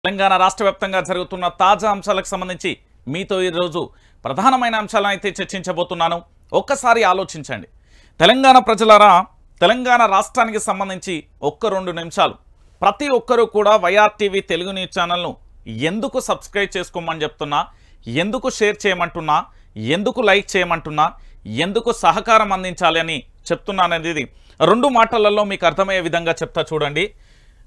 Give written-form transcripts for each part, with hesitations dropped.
తెలంగాణ రాష్ట్ర వ్యాప్తంగా జరుగుతున్న తాజా అంశాలకు సంబంధించి మీతో ఈ రోజు ప్రధానమైన అంశాలను అయితే చర్చించబోతున్నాను. ఒక్కసారి ఆలోచించండి. తెలంగాణ ప్రజలారా, తెలంగాణ రాష్ట్రానికి సంబంధించి ఒక్క 2 నిమిషాలు ప్రతి ఒక్కరూ కూడా వైఆర్టీవీ తెలుగు న్యూస్ ఛానల్ను ఎందుకు సబ్స్క్రైబ్ చేసుకోమని చెప్తున్నా, ఎందుకు షేర్ చేయమంటున్నా, ఎందుకు లైక్ చేయమంటున్నా, ఎందుకు సహకారం అందించాలి అని చెప్తున్నాననేది 2 మాటలలో మీకు అర్థమయ్యే విధంగా చెప్తా చూడండి.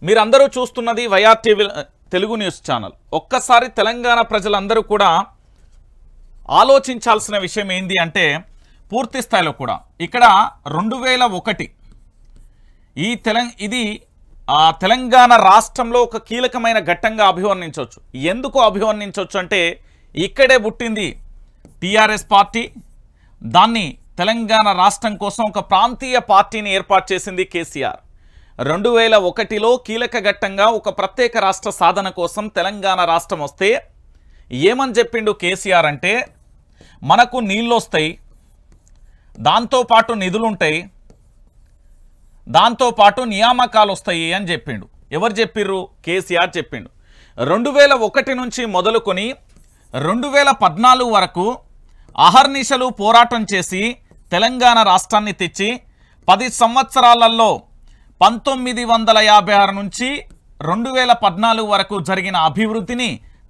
మీరందరూ చూస్తున్నది వైఆర్టీవీ తెలుగు న్యూస్ ఛానల్. ఒక్కసారి తెలంగాణ ప్రజలందరూ కూడా ఆలోచించాల్సిన విషయం ఏంది అంటే, పూర్తి స్థాయిలో కూడా ఇక్కడ 2001 ఇది తెలంగాణ రాష్ట్రంలో ఒక కీలకమైన ఘట్టంగా అభివర్ణించవచ్చు. ఎందుకు అభివర్ణించవచ్చు అంటే, ఇక్కడే పుట్టింది టీఆర్ఎస్ పార్టీ. దాన్ని తెలంగాణ రాష్ట్రం కోసం ఒక ప్రాంతీయ పార్టీని ఏర్పాటు చేసింది కేసీఆర్. 2001లో కీలక ఘట్టంగా ఒక ప్రత్యేక రాష్ట్ర సాధన కోసం తెలంగాణ రాష్ట్రం వస్తే ఏమని చెప్పిండు కేసీఆర్ అంటే, మనకు నీళ్ళు వస్తాయి, దాంతోపాటు నిధులుంటాయి, దాంతోపాటు నియామకాలు వస్తాయి అని చెప్పిండు. ఎవరు చెప్పిర్రు? కేసీఆర్ చెప్పిండు. 2001 నుంచి మొదలుకొని 2014 వరకు అహర్నిశలు పోరాటం చేసి తెలంగాణ రాష్ట్రాన్ని తెచ్చి 10 సంవత్సరాలలో 1956 నుంచి 2014 వరకు జరిగిన అభివృద్ధిని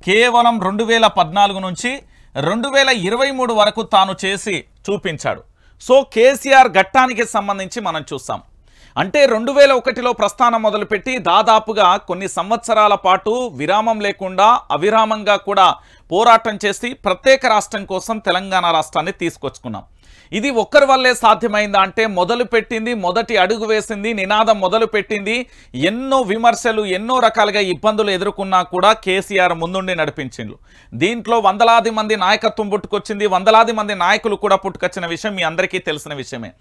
కేవలం 2014 నుంచి 2023 వరకు తాను చేసి చూపించాడు. సో కేసీఆర్ ఘట్టానికి సంబంధించి మనం చూస్తాం. అంటే 2001లో ప్రస్థానం మొదలుపెట్టి దాదాపుగా కొన్ని సంవత్సరాల పాటు విరామం లేకుండా అవిరామంగా కూడా పోరాటం చేసి ప్రత్యేక రాష్ట్రం కోసం తెలంగాణ రాష్ట్రాన్ని తీసుకొచ్చుకున్నాం. ఇది ఒక్కరి వల్లే సాధ్యమైందా అంటే, మొదలుపెట్టింది, మొదటి అడుగు వేసింది, నినాదం మొదలుపెట్టింది, ఎన్నో విమర్శలు, ఎన్నో రకాలుగా ఇబ్బందులు ఎదుర్కొన్నా కూడా కేసీఆర్ ముందుండి నడిపించిండ్రు. దీంట్లో వందలాది మంది నాయకత్వం పుట్టుకొచ్చింది, వందలాది మంది నాయకులు కూడా పుట్టుకొచ్చిన విషయం మీ అందరికీ తెలిసిన విషయమే.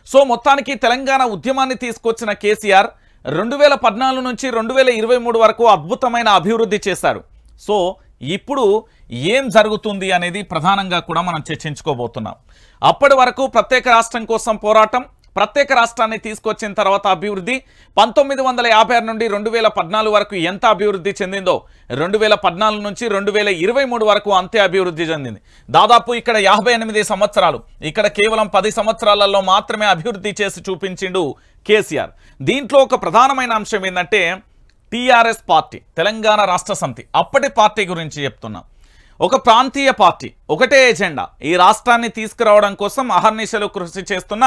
సో మొత్తానికి తెలంగాణ ఉద్యమాన్ని తీసుకొచ్చిన కేసీఆర్ 2014 నుంచి 2023 వరకు అద్భుతమైన అభివృద్ధి చేశారు. సో ఇప్పుడు ఏం జరుగుతుంది అనేది ప్రధానంగా కూడా మనం చర్చించుకోబోతున్నాం. అప్పటి వరకు ప్రత్యేక రాష్ట్రం కోసం పోరాటం, ప్రత్యేక రాష్ట్రాన్ని తీసుకొచ్చిన తర్వాత అభివృద్ధి, 1956 నుండి 2014 వరకు ఎంత అభివృద్ధి చెందిందో 2014 నుంచి 2023 వరకు అంతే అభివృద్ధి చెందింది. దాదాపు ఇక్కడ 58 సంవత్సరాలు, ఇక్కడ కేవలం 10 సంవత్సరాలలో మాత్రమే అభివృద్ధి చేసి చూపించిండు కేసీఆర్. దీంట్లో ఒక ప్రధానమైన అంశం ఏంటంటే, టీఆర్ఎస్ పార్టీ, తెలంగాణ రాష్ట్ర సమితి, అప్పటి పార్టీ గురించి చెప్తున్నాం. ఒక ప్రాంతీయ పార్టీ, ఒకటే ఎజెండా, ఈ రాష్ట్రాన్ని తీసుకురావడం కోసం అహర్నిశలు కృషి చేస్తున్న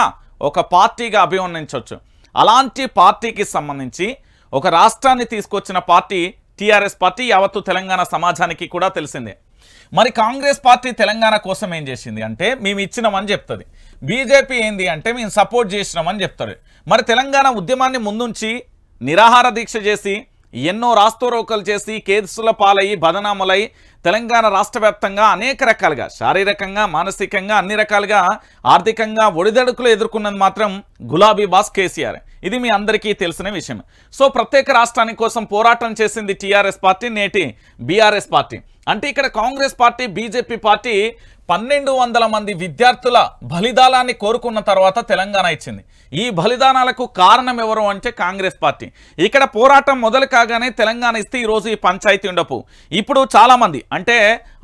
ఒక పార్టీగా అభివర్ణించవచ్చు. అలాంటి పార్టీకి సంబంధించి ఒక రాష్ట్రాన్ని తీసుకొచ్చిన పార్టీ టీఆర్ఎస్ పార్టీ. యావత్తు తెలంగాణ సమాజానికి కూడా తెలిసిందే. మరి కాంగ్రెస్ పార్టీ తెలంగాణ కోసం ఏం చేసింది అంటే, మేము ఇచ్చినామని చెప్తుంది. బీజేపీ ఏంది అంటే, మేము సపోర్ట్ చేసినామని చెప్తారు. మరి తెలంగాణ ఉద్యమాన్ని ముందుంచి నిరాహార దీక్ష చేసి, ఎన్నో రాస్తోరోకలు చేసి, కేసుల పాలయ్యి, బదనాములై తెలంగాణ రాష్ట్ర వ్యాప్తంగా అనేక రకాలుగా శారీరకంగా, మానసికంగా, అన్ని రకాలుగా ఆర్థికంగా ఒడిదడుకులు ఎదుర్కొన్నది మాత్రం గులాబీ బాస్ కేసీఆర్. ఇది మీ అందరికీ తెలిసిన విషయం. సో ప్రత్యేక రాష్ట్రానికి కోసం పోరాటం చేసింది టీఆర్ఎస్ పార్టీ, నేటి బీఆర్ఎస్ పార్టీ. అంటే ఇక్కడ కాంగ్రెస్ పార్టీ, బీజేపీ పార్టీ 1200 మంది విద్యార్థుల బలిదానాన్ని కోరుకున్న తర్వాత తెలంగాణ ఇచ్చింది. ఈ బలిదానాలకు కారణం ఎవరు అంటే కాంగ్రెస్ పార్టీ. ఇక్కడ పోరాటం మొదలు కాగానే తెలంగాణ ఇస్తే ఈరోజు ఈ పంచాయతీ ఉండపు. ఇప్పుడు చాలామంది అంటే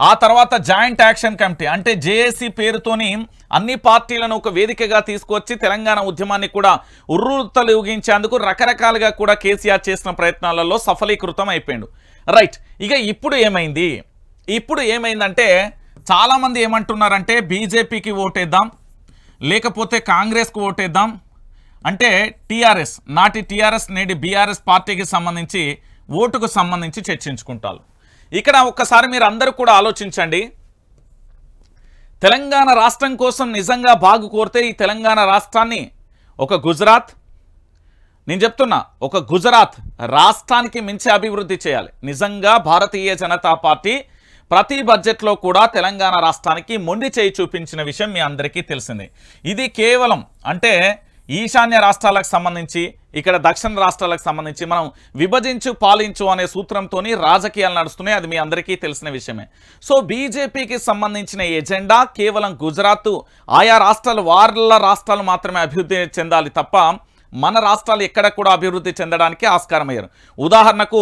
ఆ తర్వాత జాయింట్ యాక్షన్ కమిటీ అంటే జేఏసీ పేరుతోని అన్ని పార్టీలను ఒక వేదికగా తీసుకొచ్చి తెలంగాణ ఉద్యమాన్ని కూడా ఉర్రూతలూగించేందుకు రకరకాలుగా కూడా కేసీఆర్ చేసిన ప్రయత్నాలలో సఫలీకృతం అయిపోయిండు. రైట్. ఇక ఇప్పుడు ఏమైందంటే, చాలామంది ఏమంటున్నారంటే బీజేపీకి ఓటేద్దాం, లేకపోతే కాంగ్రెస్కు ఓటేద్దాం, అంటే టీఆర్ఎస్, నాటి టీఆర్ఎస్ నేటి బీఆర్ఎస్ పార్టీకి సంబంధించి ఓటుకు సంబంధించి చర్చించుకుంటారు. ఇక్కడ ఒక్కసారి మీరు అందరూ కూడా ఆలోచించండి. తెలంగాణ రాష్ట్రం కోసం నిజంగా బాగు కోరితే ఈ తెలంగాణ రాష్ట్రాన్ని ఒక గుజరాత్, నేను చెప్తున్నా, ఒక గుజరాత్ రాష్ట్రానికి మించి అభివృద్ధి చేయాలి. నిజంగా భారతీయ జనతా పార్టీ ప్రతి బడ్జెట్లో కూడా తెలంగాణ రాష్ట్రానికి మొండి చేయి చూపించిన విషయం మీ అందరికీ తెలిసిందే. ఇది కేవలం అంటే ఈశాన్య రాష్ట్రాలకు సంబంధించి, ఇక్కడ దక్షిణ రాష్ట్రాలకు సంబంధించి మనం విభజించు పాలించు అనే సూత్రంతో రాజకీయాలు నడుస్తున్నాయి. అది మీ అందరికీ తెలిసిన విషయమే. సో బీజేపీకి సంబంధించిన ఎజెండా కేవలం గుజరాత్, ఆయా రాష్ట్రాలు, వాళ్ళ రాష్ట్రాలు మాత్రమే అభివృద్ధి చెందాలి తప్ప మన రాష్ట్రాలు ఎక్కడ కూడా అభివృద్ధి చెందడానికి ఆస్కారమయ్యారు. ఉదాహరణకు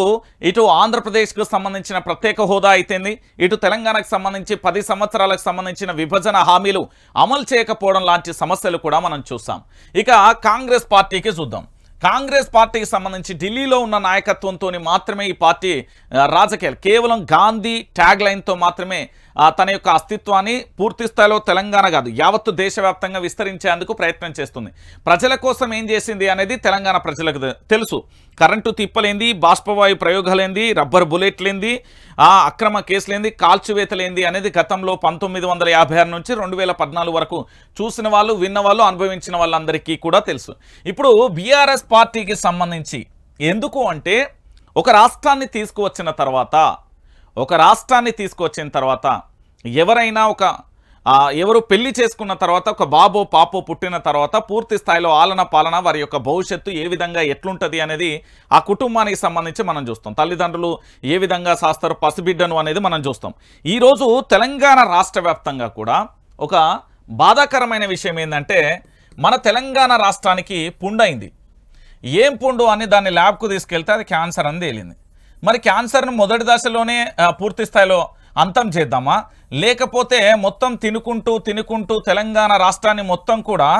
ఇటు ఆంధ్రప్రదేశ్కు సంబంధించిన ప్రత్యేక హోదా అయితేంది, ఇటు తెలంగాణకు సంబంధించి 10 సంవత్సరాలకు సంబంధించిన విభజన హామీలు అమలు చేయకపోవడం లాంటి సమస్యలు కూడా మనం చూసాం. ఇక కాంగ్రెస్ పార్టీకి చూద్దాం. కాంగ్రెస్ పార్టీకి సంబంధించి ఢిల్లీలో ఉన్న నాయకత్వంతో మాత్రమే ఈ పార్టీ రాజకీయాలు కేవలం గాంధీ ట్యాగ్ లైన్తో మాత్రమే తన యొక్క అస్తిత్వాన్ని పూర్తి స్థాయిలో తెలంగాణ కాదు యావత్తు దేశవ్యాప్తంగా విస్తరించేందుకు ప్రయత్నం చేస్తుంది. ప్రజల కోసం ఏం చేసింది అనేది తెలంగాణ ప్రజలకు తెలుసు. కరెంటు తిప్పలేంది, బాష్పవాయు ప్రయోగాలేంది, రబ్బర్ బుల్లెట్లేంది, అక్రమ కేసులేంది, కాల్చివేతలేంది అనేది గతంలో 1956 నుంచి 2014 వరకు చూసిన వాళ్ళు, విన్నవాళ్ళు, అనుభవించిన వాళ్ళందరికీ కూడా తెలుసు. ఇప్పుడు బీఆర్ఎస్ పార్టీకి సంబంధించి ఎందుకు అంటే ఒక రాష్ట్రాన్ని తీసుకువచ్చిన తర్వాత ఎవరైనా ఎవరు పెళ్లి చేసుకున్న తర్వాత ఒక బాబో పాపో పుట్టిన తర్వాత పూర్తి స్థాయిలో ఆలన పాలన వారి యొక్క భవిష్యత్తు ఏ విధంగా ఎట్లుంటుంది అనేది ఆ కుటుంబానికి సంబంధించి మనం చూస్తాం. తల్లిదండ్రులు ఏ విధంగా సాస్తారు పసిబిడ్డను అనేది మనం చూస్తాం. ఈరోజు తెలంగాణ రాష్ట్ర వ్యాప్తంగా కూడా ఒక బాధాకరమైన విషయం ఏంటంటే మన తెలంగాణ రాష్ట్రానికి పుండైంది. ఏం పుండు అని దాన్ని ల్యాబ్కు తీసుకెళ్తే అది క్యాన్సర్ అని తేలింది. మరి క్యాన్సర్ను మొదటి దశలోనే పూర్తి స్థాయిలో అంతం చేద్దామా, లేకపోతే మొత్తం తినుకుంటూ తెలంగాణ రాష్ట్రాన్ని మొత్తం కూడా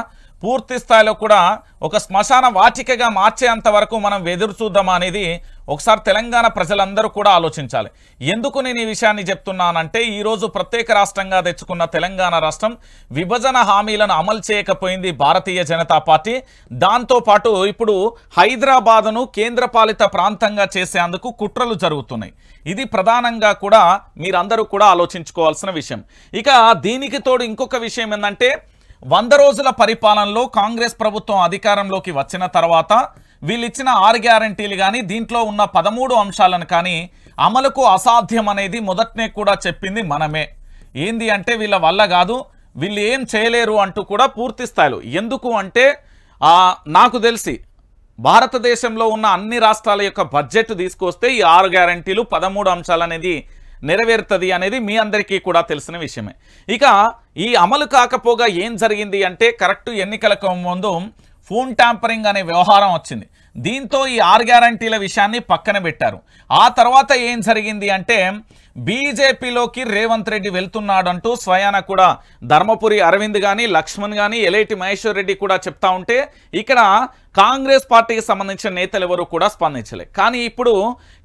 పూర్తి స్థాయిలో కూడా ఒక శ్మశాన వాటికగా మార్చేంత వరకు మనం ఎదురు చూద్దామా అనేది ఒకసారి తెలంగాణ ప్రజలందరూ కూడా ఆలోచించాలి. ఎందుకు నేను ఈ విషయాన్ని చెప్తున్నానంటే ఈరోజు ప్రత్యేక రాష్ట్రంగా తెచ్చుకున్న తెలంగాణ రాష్ట్రం విభజన హామీలను అమలు చేయకపోయింది భారతీయ జనతా పార్టీ. దాంతోపాటు ఇప్పుడు హైదరాబాదును కేంద్రపాలిత ప్రాంతంగా చేసేందుకు కుట్రలు జరుగుతున్నాయి. ఇది ప్రధానంగా కూడా మీరందరూ కూడా ఆలోచించుకోవాల్సిన విషయం. ఇక దీనికి తోడు ఇంకొక విషయం ఏంటంటే 100 రోజుల పరిపాలనలో కాంగ్రెస్ ప్రభుత్వం అధికారంలోకి వచ్చిన తర్వాత వీళ్ళిచ్చిన 6 గ్యారంటీలు కానీ దీంట్లో ఉన్న 13 అంశాలను కానీ అమలుకు అసాధ్యం అనేది మొదటనే కూడా చెప్పింది మనమే. ఏంది అంటే వీళ్ళ వల్ల కాదు, వీళ్ళు ఏం చేయలేరు అంటూ కూడా పూర్తి స్థాయిలో. ఎందుకు అంటే నాకు తెలిసి భారతదేశంలో ఉన్న అన్ని రాష్ట్రాల యొక్క బడ్జెట్ తీసుకొస్తే ఈ 6 గ్యారంటీలు 13 అంశాలు అనేది నెరవేరుతుంది అనేది మీ అందరికీ కూడా తెలిసిన విషయమే. ఇక ఈ అమలు కాకపోగా ఏం జరిగింది అంటే కరెక్ట్ ఎన్నికలకు ముందు ఫోన్ ట్యాంపరింగ్ అనే వ్యవహారం వచ్చింది. దీంతో ఈ 6 గ్యారంటీల విషయాన్ని పక్కన పెట్టారు. ఆ తర్వాత ఏం జరిగింది అంటే బీజేపీలోకి రేవంత్ రెడ్డి వెళ్తున్నాడంటూ స్వయాన కూడా ధర్మపురి అరవింద్ కానీ లక్ష్మణ్ కానీ ఎలేటి మహేశ్వర్ రెడ్డి కూడా చెప్తా ఉంటే ఇక్కడ కాంగ్రెస్ పార్టీకి సంబంధించిన నేతలు ఎవరు కూడా స్పందించలే. కానీ ఇప్పుడు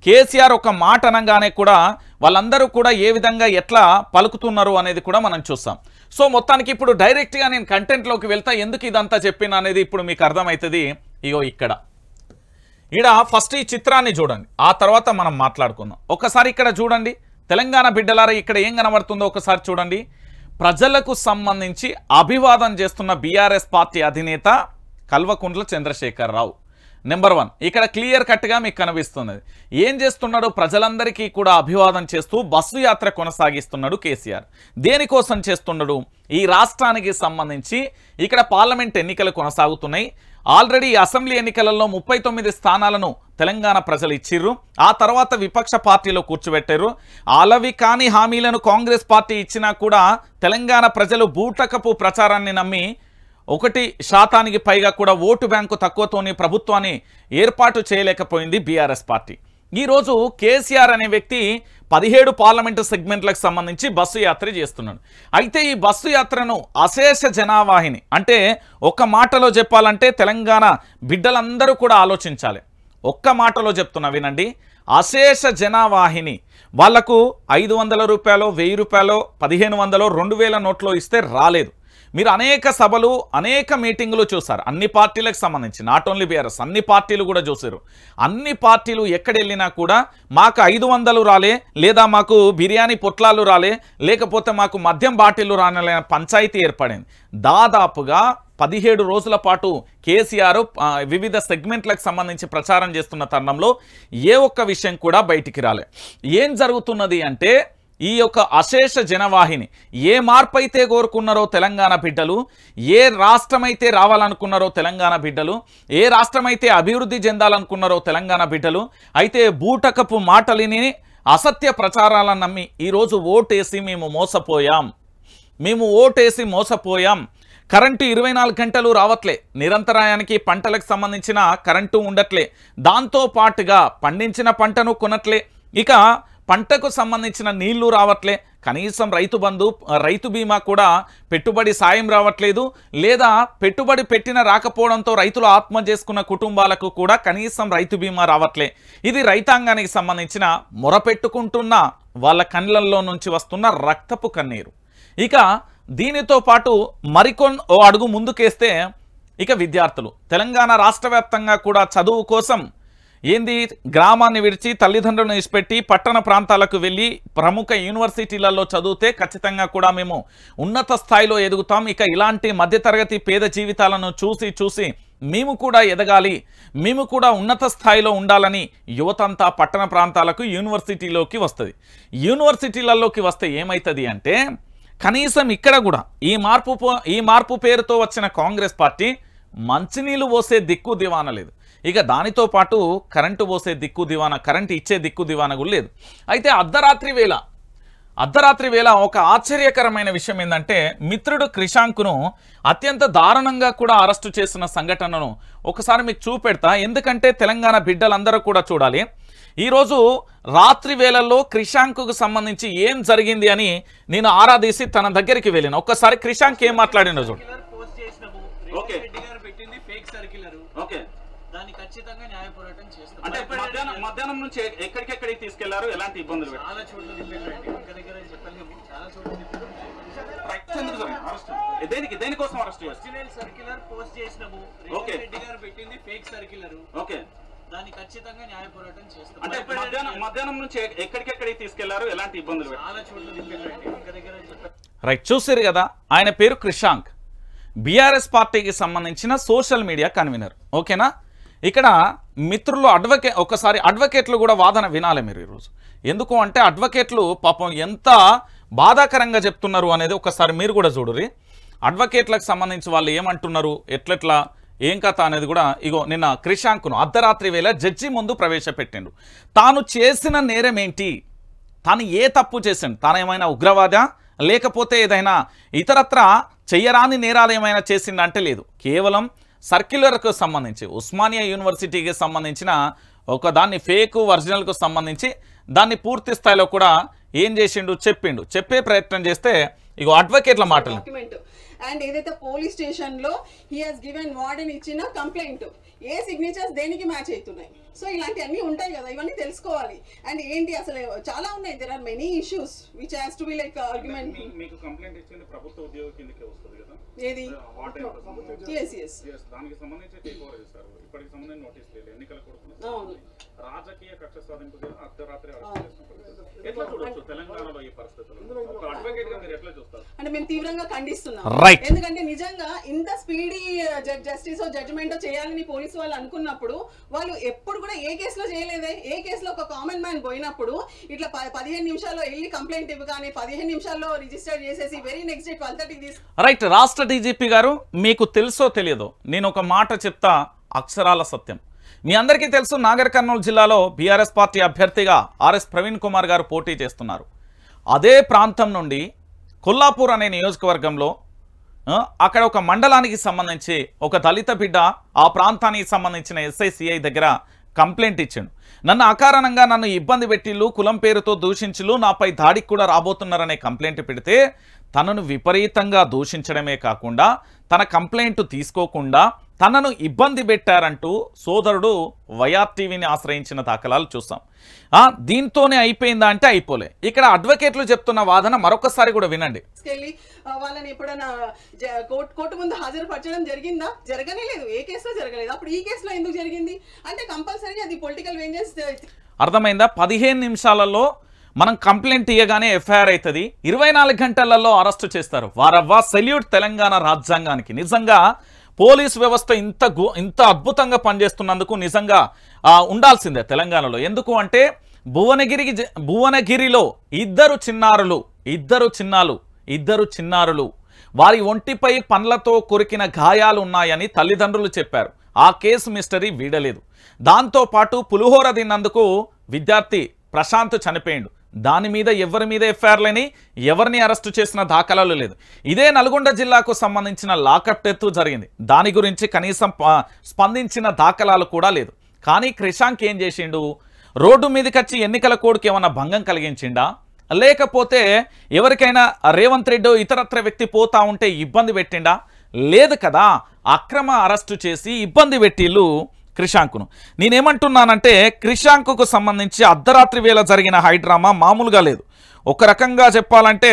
కేసీఆర్ ఒక మాట అనగానే కూడా వాళ్ళందరూ కూడా ఏ విధంగా ఎట్లా పలుకుతున్నారు అనేది కూడా మనం చూస్తాం. సో మొత్తానికి ఇప్పుడు డైరెక్ట్గా నేను కంటెంట్లోకి వెళ్తా. ఎందుకు ఇదంతా చెప్పిన అనేది ఇప్పుడు మీకు అర్థమవుతుంది. ఇగో ఇక్కడ ఫస్ట్ ఈ చిత్రాన్ని చూడండి, ఆ తర్వాత మనం మాట్లాడుకుందాం. ఒకసారి ఇక్కడ చూడండి తెలంగాణ బిడ్డలారా, ఇక్కడ ఏం కనబడుతుందో ఒకసారి చూడండి. ప్రజలకు సంబంధించి అభివాదం చేస్తున్న బీఆర్ఎస్ పార్టీ అధినేత కల్వకుంట్ల చంద్రశేఖరరావు నెంబర్ 1 ఇక్కడ క్లియర్ కట్గా మీకు కనిపిస్తున్నది. ఏం చేస్తున్నాడు? ప్రజలందరికీ కూడా అభివాదం చేస్తూ బస్సు యాత్ర కొనసాగిస్తున్నాడు కేసీఆర్. దేనికోసం చేస్తున్నాడు? ఈ రాష్ట్రానికి సంబంధించి ఇక్కడ పార్లమెంట్ ఎన్నికలు కొనసాగుతున్నాయి. ఆల్రెడీ అసెంబ్లీ ఎన్నికలలో 39 స్థానాలను తెలంగాణ ప్రజలు ఇచ్చిర్రు. ఆ తర్వాత విపక్ష పార్టీలో కూర్చోబెట్టారు. అలవి కాని హామీలను కాంగ్రెస్ పార్టీ ఇచ్చినా కూడా తెలంగాణ ప్రజలు బూటకపు ప్రచారాన్ని నమ్మి 1% పైగా కూడా ఓటు బ్యాంకు తక్కువతోని ప్రభుత్వాన్ని ఏర్పాటు చేయలేకపోయింది బీఆర్ఎస్ పార్టీ. ఈరోజు కేసీఆర్ అనే వ్యక్తి 17 పార్లమెంటు సెగ్మెంట్లకు సంబంధించి బస్సు యాత్ర చేస్తున్నాడు. అయితే ఈ బస్సు యాత్రను అశేష జనావాహిని అంటే ఒక్క మాటలో చెప్పాలంటే తెలంగాణ బిడ్డలందరూ కూడా ఆలోచించాలి. ఒక్క మాటలో చెప్తున్నా వినండి. అశేష జనావాహిని వాళ్లకు 500 రూపాయలు, 1000 రూపాయలు, 1500, 2000 నోట్లో ఇస్తే రాలేదు. మీరు అనేక సభలు, అనేక మీటింగులు చూసారు. అన్ని పార్టీలకు సంబంధించి, నాట్ ఓన్లీ బీఆర్ఎస్, అన్ని పార్టీలు కూడా చూసారు. అన్ని పార్టీలు ఎక్కడెళ్ళినా కూడా మాకు 500 రాలే, లేదా మాకు బిర్యానీ పొట్లాలు రాలే, లేకపోతే మాకు మద్యం బాటిల్లు రాలే పంచాయతీ ఏర్పడింది. దాదాపుగా 17 రోజుల పాటు కేసీఆర్ వివిధ సెగ్మెంట్లకు సంబంధించి ప్రచారం చేస్తున్న తరుణంలో ఏ ఒక్క విషయం కూడా బయటికి రాలే. ఏం జరుగుతున్నది అంటే ఈ యొక్క అశేష జనవాహిని ఏ మార్పు అయితే కోరుకున్నారో తెలంగాణ బిడ్డలు, ఏ రాష్ట్రమైతే రావాలనుకున్నారో తెలంగాణ బిడ్డలు, ఏ రాష్ట్రమైతే అభివృద్ధి చెందాలనుకున్నారో తెలంగాణ బిడ్డలు, అయితే బూటకపు మాటలిని అసత్య ప్రచారాలను నమ్మి ఈరోజు ఓటేసి మేము మోసపోయాం, కరెంటు 24 గంటలు రావట్లే, నిరంతరాయానికి పంటలకు సంబంధించిన కరెంటు ఉండట్లే, దాంతో పాటుగా పండించిన పంటను కొనట్లే, ఇక పంటకు సంబంధించిన నీళ్లు రావట్లే, కనీసం రైతు బంధు రైతు బీమా కూడా పెట్టుబడి సాయం రావట్లేదు, లేదా పెట్టుబడి పెట్టిన రాకపోవడంతో రైతులు ఆత్మ చేసుకున్న కుటుంబాలకు కూడా కనీసం రైతు బీమా రావట్లే. ఇది రైతాంగానికి సంబంధించిన మొరపెట్టుకుంటున్న వాళ్ళ కళ్ళల్లో నుంచి వస్తున్న రక్తపు కన్నీరు. ఇక దీనితో పాటు ఓ అడుగు ముందుకేస్తే ఇక విద్యార్థులు తెలంగాణ రాష్ట్ర వ్యాప్తంగా కూడా చదువు కోసం గ్రామాన్ని విడిచి తల్లిదండ్రులను ఇచ్చిపెట్టి పట్టణ ప్రాంతాలకు వెళ్ళి ప్రముఖ యూనివర్సిటీలలో చదివితే ఖచ్చితంగా కూడా మేము ఉన్నత స్థాయిలో ఎదుగుతాం, ఇక ఇలాంటి మధ్యతరగతి పేద జీవితాలను చూసి మేము కూడా ఎదగాలి, మేము కూడా ఉన్నత స్థాయిలో ఉండాలని యువతంతా పట్టణ ప్రాంతాలకు యూనివర్సిటీలోకి వస్తుంది. యూనివర్సిటీలలోకి వస్తే ఏమవుతుంది అంటే కనీసం ఇక్కడ కూడా ఈ మార్పు పేరుతో వచ్చిన కాంగ్రెస్ పార్టీ మంచినీళ్ళు పోసే దిక్కు దివాన లేదు, ఇక దానితో పాటు కరెంటు పోసే దిక్కు దివాన, కరెంటు ఇచ్చే దిక్కు దివాన కూడా లేదు. అయితే అర్ధరాత్రి వేళ ఒక ఆశ్చర్యకరమైన విషయం ఏంటంటే మిత్రుడు క్రిషాంక్ను అత్యంత దారుణంగా కూడా అరెస్టు చేసిన సంఘటనను ఒకసారి మీకు చూపెడతా, ఎందుకంటే తెలంగాణ బిడ్డలందరూ కూడా చూడాలి. ఈరోజు రాత్రి వేళల్లో క్రిషాంక్కు సంబంధించి ఏం జరిగింది అని నేను ఆరాధీసి తన దగ్గరికి వెళ్ళిన ఒక్కసారి క్రిషాంక్ ఏం మాట్లాడినో చూడు. అంటే మధ్యాహ్నం నుంచి ఎక్కడికెక్కడికి తీసుకెళ్లారు, ఎలాంటి ఇబ్బందులు? చాలా చోట్ల దేనికోసం అరెస్ట్ చేస్తారు? సర్క్యులర్ పోస్ట్ చేసినాము, రెడ్డి గారు పెట్టింది ఫేక్ సర్క్యులర్. ఓకే, దాన్ని ఖచ్చితంగా న్యాయ పోరాటం చేస్తాం. అంటే మధ్యాహ్నం నుంచి ఎక్కడికెక్కడికి తీసుకెళ్లారు, ఎలాంటి ఇబ్బందులు? చాలా చోట్ల రైట్, చూసారు కదా, ఆయన పేరు క్రిషాంక్, బీఆర్ఎస్ పార్టీకి సంబంధించిన సోషల్ మీడియా కన్వీనర్. ఓకేనా, ఇక్కడ మిత్రులు ఒకసారి అడ్వకేట్లు కూడా వాదన వినాలి మీరు ఈరోజు. ఎందుకు అంటే అడ్వకేట్లు పాపం ఎంత బాధాకరంగా చెప్తున్నారు అనేది ఒకసారి మీరు కూడా చూడుర్రి. అడ్వకేట్లకు సంబంధించి వాళ్ళు ఏమంటున్నారు, ఎట్లెట్లా ఏం కథ అనేది కూడా ఇగో నిన్న క్రిషాంక్ను అర్ధరాత్రి వేళ జడ్జి ముందు ప్రవేశపెట్టిండు. తాను చేసిన నేరం ఏంటి, తాను ఏ తప్పు చేసిండు, తాను ఏమైనా ఉగ్రవాద లేకపోతే ఏదైనా ఇతరత్ర చెయ్యరాని నేరాలు ఏమైనా చేసిండంటే లేదు, కేవలం సర్క్యులర్కు సంబంధించి ఉస్మానియా యూనివర్సిటీకి సంబంధించిన ఒక దాన్ని ఫేక్ ఒరిజినల్కు సంబంధించి దాన్ని పూర్తి స్థాయిలో కూడా ఏం చేసిండు చెప్పే ప్రయత్నం చేస్తే ఇగో అడ్వకేట్ల మాటలు. అండ్ ఏదైతే పోలీస్ స్టేషన్ లో హీ హాస్ గివెన్ వార్డెన్ ఇచ్చిన కంప్లైంట్ ఏ సిగ్నేచర్స్ దేనికి మ్యాచ్ అవుతున్నాయి, సో ఇలాంటి అన్ని ఉంటాయి కదా, ఇవన్నీ తెలుసుకోవాలి. అండ్ ఏంటి అసలు చాలా ఉన్నాయి, there are many issues which has to be like argument. మీకు కంప్లైంట్ ఇచ్చింది ప్రభుత్వ ఉద్యోగ కిందకే వస్తుంది కదా, ఏది దానికి సంబంధించి టేక్ ఓవర్ చేస్తారు. ఇప్పటికి సంబంధించి నోటీస్ లేదు, ఎన్నికల కొరకు రాజకీయ కక్ష సాధింపు అర్ధరాత్రి ఎట్లా చూడొచ్చు తెలంగాణలో ఈ పరిస్థితుల్లో? ఒక అడ్వకేట్ గా మీరు ఎట్లా చూస్తారు? అంటే మేము తీవ్రంగా ఖండిస్తున్నాం, ఎందుకంటే నిజంగా ఇంత స్పీడీ జస్టిస్ జడ్జిమెంట్ చేయాలని పోలీసు వాళ్ళు అనుకున్నప్పుడు వాళ్ళు ఎప్పుడు కూడా ఏ కేసులో చేయలేదే. ఏ కేసులో ఒక కామన్ మ్యాన్ పోయినప్పుడు ఇట్లా 15 నిమిషాల్లో వెళ్ళి కంప్లైంట్ ఇవ్వగానే 15 నిమిషాల్లో రిజిస్టర్ చేసేసి వెరీ నెక్స్ట్ డే 12:30 రైట్. రాష్ట్ర డీజీపీ గారు, మీకు తెలుసో తెలియదో నేను ఒక మాట చెప్తా, అక్షరాల సత్యం. మీ అందరికీ తెలుసు, నాగర్ కర్నూలు జిల్లాలో బీఆర్ఎస్ పార్టీ అభ్యర్థిగా ఆర్ఎస్ ప్రవీణ్ కుమార్ గారు పోటీ చేస్తున్నారు. అదే ప్రాంతం నుండి కొల్లాపూర్ అనే నియోజకవర్గంలో అక్కడ ఒక మండలానికి సంబంధించి ఒక దళిత బిడ్డ ఆ ప్రాంతానికి సంబంధించిన ఎస్ఐసిఐ దగ్గర కంప్లైంట్ ఇచ్చిండు. నన్ను అకారణంగా నన్ను ఇబ్బంది పెట్టిళ్ళు, కులం పేరుతో దూషించులు, నాపై దాడికి కూడా రాబోతున్నారనే కంప్లైంట్ పెడితే తనను విపరీతంగా దూషించడమే కాకుండా తన కంప్లైంట్ తీసుకోకుండా తనను ఇబ్బంది పెట్టారంటూ సోదరుడు వైఆర్టీవీని ఆశ్రయించిన దాఖలాలు చూసాం. దీంతోనే అయిపోయిందా అంటే అయిపోలే. ఇక్కడ అడ్వకేట్లు చెప్తున్న వాదన మరొకసారి కూడా వినండి. వాళ్ళని ఎప్పుడైనా కోర్టు ముందు హాజరుపరచడం జరిగిందా? జరగనే లేదు, ఏ కేసులో జరగలేదు. అప్పుడు ఈ కేసులో ఎందుకు జరిగింది అంటే కంపల్సరీ అది పొలిటికల్ వెంజెన్స్. అర్థమైందా? 15 నిమిషాలలో మనం కంప్లైంట్ ఇవ్వగానే ఎఫ్ఐఆర్ అవుతుంది, 24 గంటలలో అరెస్టు చేస్తారు. వారవ్వా సెల్యూట్ తెలంగాణ రాజ్యాంగానికి. నిజంగా పోలీస్ వ్యవస్థ ఇంత అద్భుతంగా పనిచేస్తున్నందుకు నిజంగా ఉండాల్సిందే తెలంగాణలో. ఎందుకు అంటే భువనగిరిలో ఇద్దరు చిన్నారులు వారి ఒంటిపై పండ్లతో కొరికిన గాయాలు ఉన్నాయని తల్లిదండ్రులు చెప్పారు. ఆ కేసు మిస్టరీ వీడలేదు. దాంతోపాటు పులిహోర తిన్నందుకు విద్యార్థి ప్రశాంత్ చనిపోయిండు. దాని మీద ఎవరి మీద ఎఫ్ఐఆర్లని ఎవరిని అరెస్టు చేసిన దాఖలాలు లేదు. ఇదే నల్గొండ జిల్లాకు సంబంధించిన లాకప్ డెత్ జరిగింది, దాని గురించి కనీసం స్పందించిన దాఖలాలు కూడా లేదు. కానీ క్రిషాంక్ ఏం చేసిండు, రోడ్డు మీదకి వచ్చి ఎన్నికల కోడ్కి ఏమన్నా భంగం కలిగించిండా, లేకపోతే ఎవరికైనా రేవంత్ రెడ్డి ఇతరత్ర వ్యక్తి పోతా ఉంటే ఇబ్బంది పెట్టిండా? లేదు కదా, అక్రమ అరెస్టు చేసి ఇబ్బంది పెట్టిళ్ళు క్రిషాంక్ను. నేనేమంటున్నానంటే క్రిషాంక్కు సంబంధించి అర్ధరాత్రి వేళ జరిగిన హైడ్రామా మామూలుగా లేదు. ఒక రకంగా చెప్పాలంటే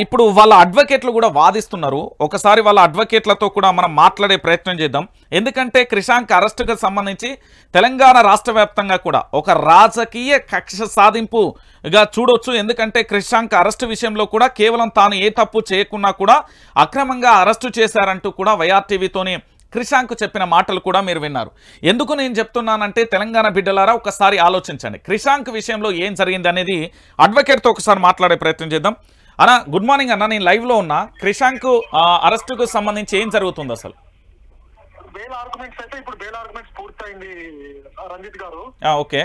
ఇప్పుడు వాళ్ళ అడ్వకేట్లు కూడా వాదిస్తున్నారు. ఒకసారి వాళ్ళ అడ్వకేట్లతో కూడా మనం మాట్లాడే ప్రయత్నం చేద్దాం. ఎందుకంటే క్రిషాంక్ అరెస్టుకు సంబంధించి తెలంగాణ రాష్ట్ర వ్యాప్తంగా కూడా ఒక రాజకీయ కక్ష సాధింపుగా చూడొచ్చు. ఎందుకంటే క్రిషాంక్ అరెస్టు విషయంలో కూడా కేవలం తాను ఏ తప్పు చేయకున్నా కూడా అక్రమంగా అరెస్టు చేశారంటూ కూడా వైఆర్టీవీతోని క్రిషాంక్ చెప్పిన మాటలు కూడా మీరు విన్నారు. ఎందుకు నేను చెప్తున్నానంటే తెలంగాణ బిడ్డలారా ఒకసారి ఆలోచించండి, క్రిషాంక్ విషయంలో ఏం జరిగింది అనేది అడ్వకేట్తో ఒకసారి మాట్లాడే ప్రయత్నం చేద్దాం. అన్న గుడ్ మార్నింగ్ అన్న, నేను లైవ్లో ఉన్నా. క్రిషాంక్ అరెస్టుకు సంబంధించి ఏం జరుగుతుంది అసలు? బెయిల్ ఆర్గ్యుమెంట్స్ అయితే ఇప్పుడు బెయిల్ ఆర్గ్యుమెంట్స్ పూర్తయింది రంజిత్ గారు. ఓకే,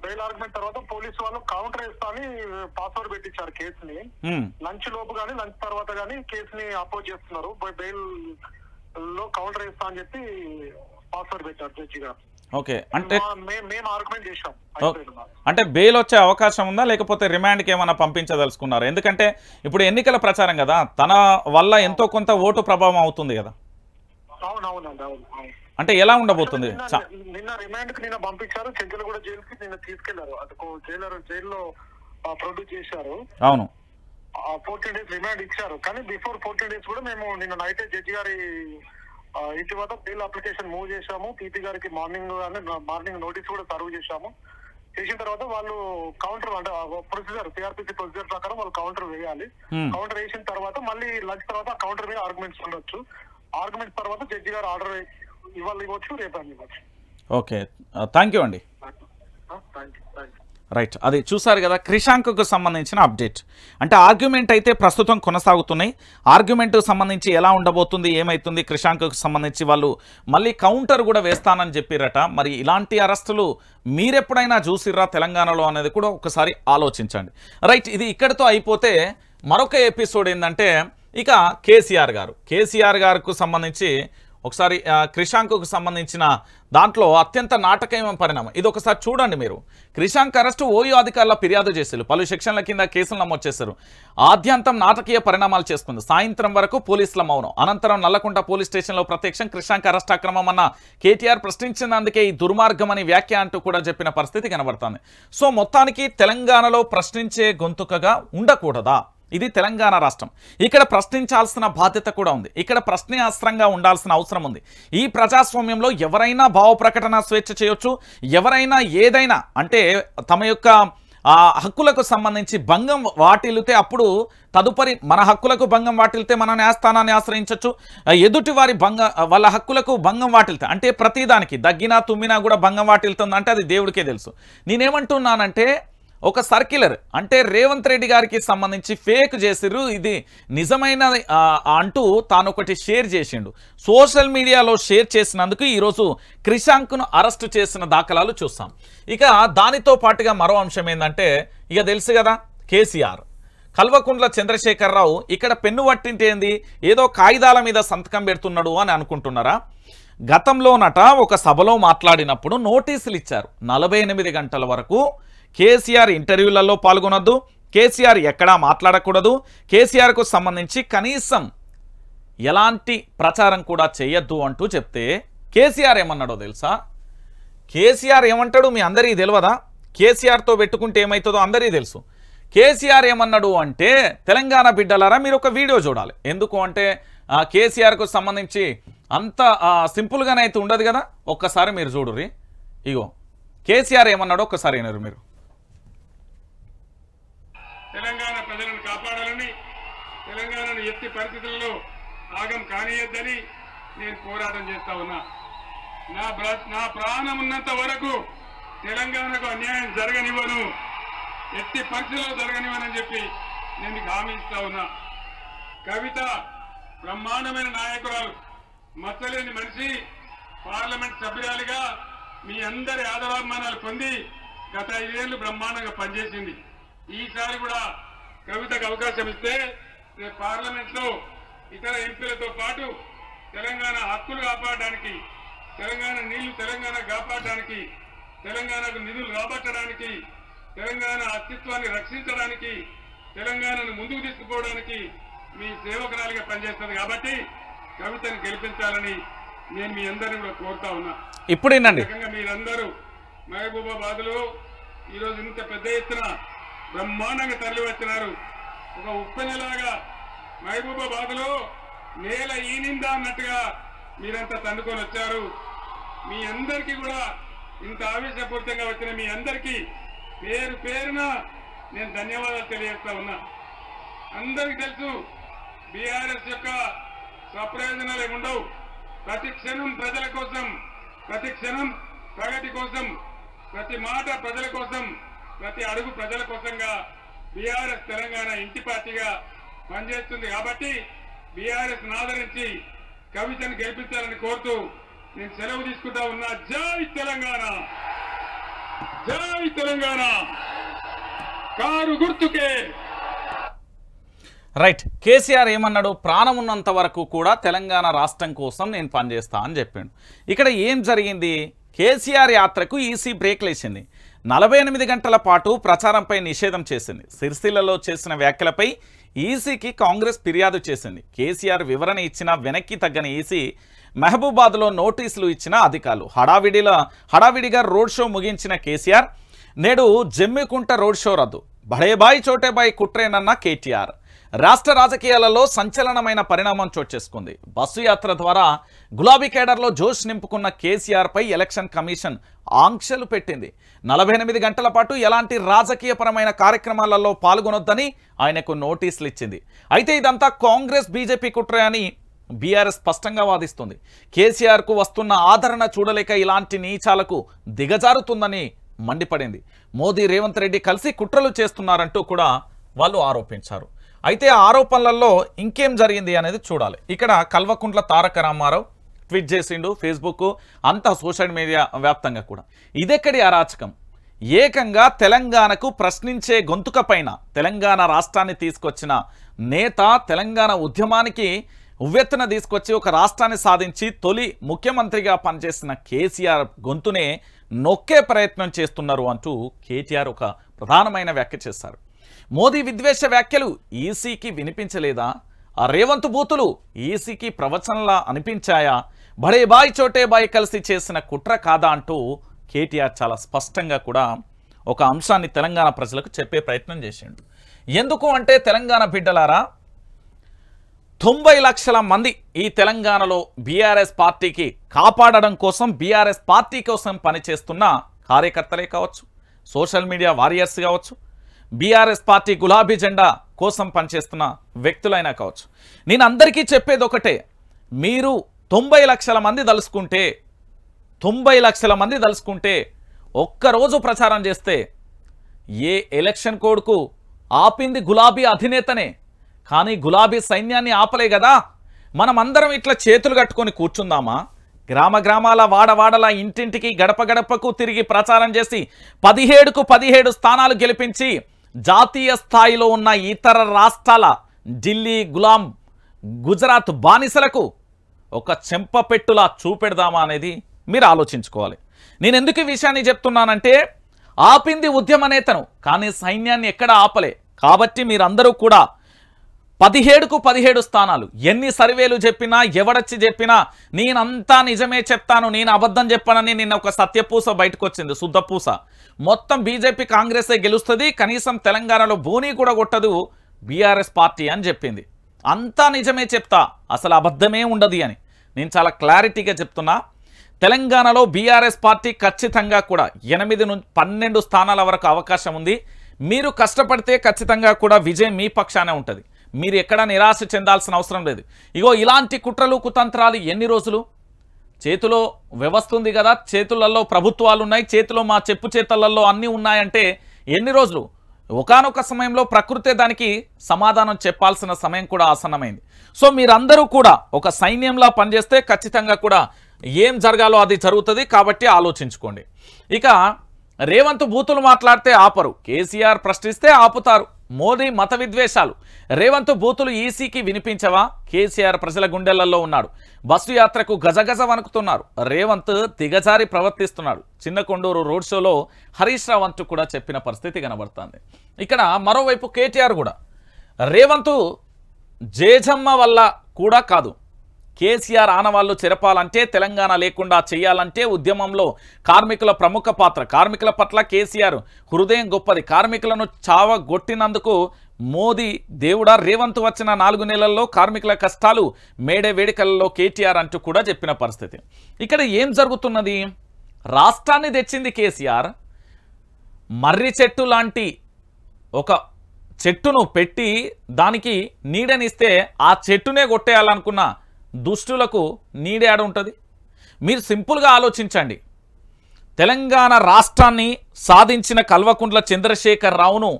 బెయిల్ ఆర్గ్యుమెంట్ తర్వాత పోలీసు వాళ్ళు కౌంటర్ వేస్తా అని పాస్వర్డ్ పెట్టించారు కేసుని. లంచ్ లోపు గానీ లంచ్ తర్వాత గానీ కేసుని అపోజ్ చేస్తున్నారు. బెయిల్ లో కౌంటర్ వేస్తా అని చెప్పి పాస్వర్డ్ పెట్టారు జడ్జి గారు. ఓకే, అంటే మేము ఆర్గ్యుమెంట్ చేసాం. అంటే బెయిల్ వచ్చే అవకాశం ఉందా, లేకపోతే రిమాండ్కి ఏమైనా పంపించదలుచుకున్నారు? ఎందుకంటే ఇప్పుడు ఎన్నికల ప్రచారం కదా, తన వల్ల ఎంతో కొంత ఓటు ప్రభావం అవుతుంది కదా. అవునవునండి, అవును. అంటే ఎలా ఉండబోతుంది? నిన్న రిమాండ్ కి నిన్న పంపించారు, చెంచలగూడ జైలుకి నిన్న తీసుకెళ్లారు. అటు జైల్లో ప్రొడ్యూస్ చేశారు. అవును, 14 days రిమాండ్ ఇచ్చారు. కానీ బిఫోర్ 14 days కూడా మేము నిన్న నైట్ జడ్జి గారి ఇంటి వద్ద బెయిల్ అప్లికేషన్ మూవ్ చేశాము. పీపీ గారికి మార్నింగ్ నోటీస్ కూడా సర్వ్ చేశాము. చేసిన తర్వాత వాళ్ళు కౌంటర్ అంటే ప్రొసీజర్ సిఆర్పిసి ప్రొసీజర్ ప్రకారం వాళ్ళు కౌంటర్ వేయాలి. కౌంటర్ వేసిన తర్వాత మళ్ళీ లంచ్ తర్వాత కౌంటర్ మీద ఆర్గ్యుమెంట్స్ ఉండొచ్చు. ఆర్గ్యుమెంట్స్ తర్వాత జడ్జి గారు ఆర్డర్ ఇవాళ ఇవ్వచ్చు, రేపు ఇవ్వచ్చు. ఓకే, థ్యాంక్ యూ అండి. రైట్, అది చూసారు కదా క్రిషాంక్కు సంబంధించిన అప్డేట్. అంటే ఆర్గ్యుమెంట్ అయితే ప్రస్తుతం కొనసాగుతున్నాయి. ఆర్గ్యుమెంట్కు సంబంధించి ఎలా ఉండబోతుంది, ఏమవుతుంది, క్రిషాంక్కు సంబంధించి వాళ్ళు మళ్ళీ కౌంటర్ కూడా వేస్తానని చెప్పిరట. మరి ఇలాంటి అరెస్టులు మీరెప్పుడైనా చూసిర్రా తెలంగాణలో అనేది కూడా ఒకసారి ఆలోచించండి. రైట్, ఇది ఇక్కడితో అయిపోతే మరొక ఎపిసోడ్ ఏంటంటే ఇక కేసీఆర్ గారికి సంబంధించి ఒకసారి క్రిషాంక్కు సంబంధించిన దాంట్లో అత్యంత నాటకీయమైన పరిణామం ఇది ఒకసారి చూడండి మీరు. క్రిషాంక్ అరెస్టు ఓయూ అధికారుల ఫిర్యాదు చేశారు, పలు సెక్షన్ల కింద కేసులు నమోదు చేశారు. ఆద్యంతం నాటకీయ పరిణామాలు చేసుకుంది. సాయంత్రం వరకు పోలీసుల మౌనం, అనంతరం నల్లకుంట పోలీస్ స్టేషన్లో ప్రత్యక్షం. క్రిషాంక్ అరెస్ట్ అక్రమం అన్న కేటీఆర్ ప్రశ్నించినందుకే ఈ దుర్మార్గం అని వ్యాఖ్య అంటూ కూడా చెప్పిన పరిస్థితి కనబడుతుంది. సో మొత్తానికి తెలంగాణలో ప్రశ్నించే గొంతుకగా ఉండకూడదా? ఇది తెలంగాణ రాష్ట్రం, ఇక్కడ ప్రశ్నించాల్సిన బాధ్యత కూడా ఉంది, ఇక్కడ ప్రశ్నాస్త్రంగా ఉండాల్సిన అవసరం ఉంది. ఈ ప్రజాస్వామ్యంలో ఎవరైనా భావ ప్రకటన స్వేచ్ఛ చేయొచ్చు, ఎవరైనా ఏదైనా అంటే తమ యొక్క హక్కులకు సంబంధించి భంగం వాటిల్లితే అప్పుడు తదుపరి మన హక్కులకు భంగం వాటిల్తే మన న్యాయస్థానాన్ని ఆశ్రయించవచ్చు. ఎదుటి వారి వాళ్ళ హక్కులకు భంగం వాటిల్తే అంటే ప్రతిదానికి దగ్గినా తుమ్మినా కూడా భంగం వాటిల్తుంది అంటే అది దేవుడికే తెలుసు. నేనేమంటున్నానంటే ఒక సర్క్యులర్ అంటే రేవంత్ రెడ్డి గారికి సంబంధించి ఫేక్ చేసిర్రు, ఇది నిజమైన అంటూ తాను ఒకటి షేర్ చేసిండు. సోషల్ మీడియాలో షేర్ చేసినందుకు ఈరోజు క్రిషాంక్ను అరెస్టు చేసిన దాఖలాలు చూస్తాం. ఇక దానితో పాటుగా మరో అంశం ఏంటంటే ఇక తెలుసు కదా కేసీఆర్ కల్వకుంట్ల చంద్రశేఖరరావు ఇక్కడ పెన్ను పట్టింటే ఏంది ఏదో కాగితాల మీద సంతకం పెడుతున్నాడు అని అనుకుంటున్నారా? గతంలోనట ఒక సభలో మాట్లాడినప్పుడు నోటీసులు ఇచ్చారు, 48 గంటల వరకు కేసీఆర్ ఇంటర్వ్యూలలో పాల్గొనొద్దు, కేసీఆర్ ఎక్కడా మాట్లాడకూడదు, కేసీఆర్కు సంబంధించి కనీసం ఎలాంటి ప్రచారం కూడా చేయొద్దు అంటూ చెప్తే కేసీఆర్ ఏమన్నాడో తెలుసా? కేసీఆర్ ఏమంటాడు మీ అందరికీ తెలియదా? కేసీఆర్తో పెట్టుకుంటే ఏమవుతుందో అందరికీ తెలుసు. కేసీఆర్ ఏమన్నాడు అంటే తెలంగాణ బిడ్డలారా మీరు ఒక వీడియో చూడాలి. ఎందుకు అంటే కేసీఆర్కు సంబంధించి అంత సింపుల్గానైతే ఉండదు కదా, ఒక్కసారి మీరు చూడుర్రి. ఇగో కేసీఆర్ ఏమన్నాడో ఒక్కసారి వినరు మీరు. తెలంగాణ ప్రజలను కాపాడాలని, తెలంగాణను ఎట్టి పరిస్థితుల్లో ఆగం కానియద్దని నేను పోరాటం చేస్తా ఉన్నా. నా ప్రాణం ఉన్నంత వరకు తెలంగాణకు అన్యాయం జరగనివ్వను, ఎట్టి పరిస్థితుల్లో జరగనివ్వనని చెప్పి నేను హామీ ఇస్తా ఉన్నా. కవిత బ్రహ్మాండమైన నాయకురాలు, మచ్చలేని మనిషి, పార్లమెంట్ సభ్యురాలిగా మీ అందరి ఆదరాభిమానాలు పొంది గత 5 ఏళ్ళు బ్రహ్మాండంగా పనిచేసింది. ఈసారి కూడా కవితకు అవకాశం ఇస్తే రేపు పార్లమెంట్ లో ఇతర ఎంపీలతో పాటు తెలంగాణ హక్కులు కాపాడడానికి, తెలంగాణ నీళ్లు తెలంగాణ కాపాడడానికి, తెలంగాణకు నిధులు రాబట్టడానికి, తెలంగాణ అస్తిత్వాన్ని రక్షించడానికి, తెలంగాణను ముందుకు తీసుకుపోవడానికి మీ సేవకురాలిగా పనిచేస్తుంది. కాబట్టి కవితను గెలిపించాలని నేను మీ అందరినీ కూడా కోరుతా ఉన్నా. ఇప్పుడు మీరందరూ మహబూబాబాద్ లో ఈరోజు ఇంత పెద్ద ఎత్తున బ్రహ్మాండంగా తరలి వచ్చినారు. ఒక ఉప్పెనలాగా మహబూబాబాద్ లో నేల ఈనిందా అన్నట్టుగా మీరంతా తండుకొని వచ్చారు. మీ అందరికీ కూడా ఇంత ఆవేశపూరితంగా వచ్చిన మీ అందరికీ పేరు పేరున నేను ధన్యవాదాలు తెలియజేస్తా ఉన్నా. అందరికీ తెలుసు బీఆర్ఎస్ యొక్క స్వప్రయోజనాలు ఏముండవు. ప్రతి క్షణం ప్రజల కోసం, ప్రతి క్షణం ప్రగతి కోసం, ప్రతి మాట ప్రజల కోసం, ప్రతి అడుగు ప్రజల కోసంగా బీఆర్ఎస్ తెలంగాణ ఇంటి పార్టీగా పనిచేస్తుంది. కాబట్టి బీఆర్ఎస్ ఆదరించి కవితను గెలిపించాలని కోరుతూ నేను సెలవు తీసుకుంటా ఉన్నా. జై తెలంగాణ, జై తెలంగాణ, కారు గుర్తుకే. రైట్. కేసీఆర్ ఏమన్నాడు? ప్రాణం ఉన్నంత వరకు కూడా తెలంగాణ రాష్ట్రం కోసం నేను పనిచేస్తా అని చెప్పాడు. ఇక్కడ ఏం జరిగింది? కేసీఆర్ యాత్రకు ఈసీ బ్రేక్ లేచింది. 48 గంటల పాటు ప్రచారంపై నిషేధం చేసింది. సిరిసిల్లలో చేసిన వ్యాఖ్యలపై ఈసీకి కాంగ్రెస్ ఫిర్యాదు చేసింది. కేసీఆర్ వివరణ ఇచ్చిన వెనక్కి తగ్గని ఈసీ మహబూబాద్లో నోటీసులు ఇచ్చిన అధికారులు. హడావిడిగా రోడ్ షో ముగించిన కేసీఆర్ నేడు జమ్మికుంట రోడ్ షో రద్దు. బడేబాయి చోటేబాయి కుట్రేనన్న కేటీఆర్. రాష్ట్ర రాజకీయాలలో సంచలనమైన పరిణామం చోటు చేసుకుంది. బస్సు యాత్ర ద్వారా గులాబీ కేడర్లో జోష్ నింపుకున్న కేసీఆర్పై ఎలక్షన్ కమిషన్ ఆంక్షలు పెట్టింది. 48 గంటల పాటు ఎలాంటి రాజకీయపరమైన కార్యక్రమాలలో పాల్గొనొద్దని ఆయనకు నోటీసులు ఇచ్చింది. అయితే ఇదంతా కాంగ్రెస్ బీజేపీ కుట్ర అని బీఆర్ఎస్ స్పష్టంగా వాదిస్తుంది. కేసీఆర్కు వస్తున్న ఆదరణ చూడలేక ఇలాంటి నీచాలకు దిగజారుతుందని మండిపడింది. మోదీ రేవంత్ రెడ్డి కలిసి కుట్రలు చేస్తున్నారంటూ కూడా వాళ్ళు ఆరోపించారు. అయితే ఆ ఆరోపణలలో ఇంకేం జరిగింది అనేది చూడాలి. ఇక్కడ కల్వకుంట్ల తారక రామారావు ట్వీట్ చేసిండు, ఫేస్బుక్ అంతా సోషల్ మీడియా వ్యాప్తంగా కూడా. ఇదెక్కడి అరాచకం? ఏకంగా తెలంగాణకు ప్రశ్నించే గొంతుక పైన తెలంగాణ రాష్ట్రాన్ని తీసుకొచ్చిన నేత, తెలంగాణ ఉద్యమానికి ఉవ్వెత్తున తీసుకొచ్చి ఒక రాష్ట్రాన్ని సాధించి తొలి ముఖ్యమంత్రిగా పనిచేసిన కేసీఆర్ గొంతునే నొక్కే ప్రయత్నం చేస్తున్నారు అంటూ కేటీఆర్ ఒక ప్రధానమైన వ్యాఖ్య చేశారు. మోదీ విద్వేష వ్యాఖ్యలు ఈసీకి వినిపించలేదా? ఆ రేవంత్ బూతులు ఈసీకి ప్రవచనలా అనిపించాయా? బడేబాయి చోటేబాయి కలిసి చేసిన కుట్ర కాదా అంటూ కేటీఆర్ చాలా స్పష్టంగా కూడా ఒక అంశాన్ని తెలంగాణ ప్రజలకు చెప్పే ప్రయత్నం చేసిండు. ఎందుకు అంటే తెలంగాణ బిడ్డలారా, 90 లక్షల మంది ఈ తెలంగాణలో బీఆర్ఎస్ పార్టీకి కాపాడడం కోసం, బీఆర్ఎస్ పార్టీ కోసం పనిచేస్తున్న కార్యకర్తలే కావచ్చు, సోషల్ మీడియా వారియర్స్ కావచ్చు, బీఆర్ఎస్ పార్టీ గులాబీ జెండా కోసం పనిచేస్తున్న వ్యక్తులైనా కావచ్చు. నేను అందరికీ చెప్పేది ఒకటే, మీరు 90 లక్షల మంది తలుసుకుంటే, 90 లక్షల మంది తలుసుకుంటే ఒక్కరోజు ప్రచారం చేస్తే ఏ ఎలక్షన్ కోడ్కు ఆపింది గులాబీ అధినేతనే, కానీ గులాబీ సైన్యాన్ని ఆపలే కదా. మనమందరం ఇట్లా చేతులు కట్టుకొని కూర్చుందామా? గ్రామ గ్రామాల, వాడవాడల, ఇంటింటికి, గడప గడపకు తిరిగి ప్రచారం చేసి 17కు 17 స్థానాలు గెలిపించి జాతీయ స్థాయిలో ఉన్న ఇతర రాష్ట్రాల ఢిల్లీ, గుజరాత్ బానిసలకు ఒక చెంపపెట్టులా చూపెడదామా అనేది మీరు ఆలోచించుకోవాలి. నేను ఎందుకు ఈ విషయాన్ని చెప్తున్నానంటే, ఆపింది ఉద్యమ నేతను, కానీ సైన్యాన్ని ఎక్కడ ఆపలే. కాబట్టి మీరందరూ కూడా 17కు 17 స్థానాలు, ఎన్ని సర్వేలు చెప్పినా, ఎవడొచ్చి చెప్పినా నేనంతా నిజమే చెప్తాను, నేను అబద్ధం చెప్పానని నిన్న ఒక సత్యపూస బయటకు వచ్చింది, శుద్ధపూస. మొత్తం బీజేపీ కాంగ్రెసే గెలుస్తుంది, కనీసం తెలంగాణలో బోనీ కూడా కొట్టదు బీఆర్ఎస్ పార్టీ అని చెప్పింది. అంతా నిజమే చెప్తా, అసలు అబద్ధమే ఉండదు అని నేను చాలా క్లారిటీగా చెప్తున్నా. తెలంగాణలో బీఆర్ఎస్ పార్టీ ఖచ్చితంగా కూడా 8 నుంచి 12 స్థానాల వరకు అవకాశం ఉంది. మీరు కష్టపడితే ఖచ్చితంగా కూడా విజయం మీ పక్షానే ఉంటుంది. మీరు ఎక్కడ నిరాశ చెందాల్సిన అవసరం లేదు. ఇగో ఇలాంటి కుట్రలు కుతంత్రాలు ఎన్ని రోజులు? చేతిలో వ్యవస్థ ఉంది కదా, చేతులలో ప్రభుత్వాలు ఉన్నాయి, చేతిలో మా చెప్పు చేతలలో అన్నీ ఉన్నాయంటే ఎన్ని రోజులు? ఒకానొక సమయంలో ప్రకృతే దానికి సమాధానం చెప్పాల్సిన సమయం కూడా ఆసన్నమైంది. సో మీరందరూ కూడా ఒక సైన్యంలా పనిచేస్తే ఖచ్చితంగా కూడా ఏం జరగాలో అది జరుగుతుంది. కాబట్టి ఆలోచించుకోండి. ఇక రేవంత్ బూతులు మాట్లాడితే ఆపరు, కేసీఆర్ ప్రశ్నిస్తే ఆపుతారు. మోదీ మత విద్వేషాలు. రేవంత్ బూతులు ఈసీకి వినిపించవా? కేసీఆర్ ప్రజల గుండెలలో ఉన్నాడు. బస్సు యాత్రకు గజగజ వణుకుతున్నారు. రేవంత్ దిగజారి ప్రవర్తిస్తున్నాడు. చిన్నకొండూరు రోడ్ షోలో హరీష్ రావు అంటూ కూడా చెప్పిన పరిస్థితి కనబడుతుంది. ఇక్కడ మరోవైపు కేటీఆర్ కూడా రేవంత్ జేజమ్మ వల్ల కూడా కాదు, కేసీఆర్ ఆనవాళ్లు చెరపాలంటే, తెలంగాణ లేకుండా చేయాలంటే ఉద్యమంలో కార్మికుల ప్రముఖ పాత్ర, కార్మికుల పట్ల కేసీఆర్ హృదయం గొప్పది, కార్మికులను చావగొట్టినందుకు మోదీ దేవుడా, రేవంత్ వచ్చిన 4 నెలల్లో కార్మికుల కష్టాలు మేడే వేడుకలలో కేటీఆర్ అంటూ కూడా చెప్పిన పరిస్థితి. ఇక్కడ ఏం జరుగుతున్నది? రాష్ట్రాన్ని తెచ్చింది కేసీఆర్. మర్రి చెట్టు లాంటి ఒక చెట్టును పెట్టి దానికి నీడనిస్తే ఆ చెట్టునే కొట్టేయాలనుకున్న దుష్టులకు నీడే ఆడ ఉంటుంది. మీరు సింపుల్గా ఆలోచించండి. తెలంగాణ రాష్ట్రాన్ని సాధించిన కల్వకుంట్ల చంద్రశేఖర్ రావును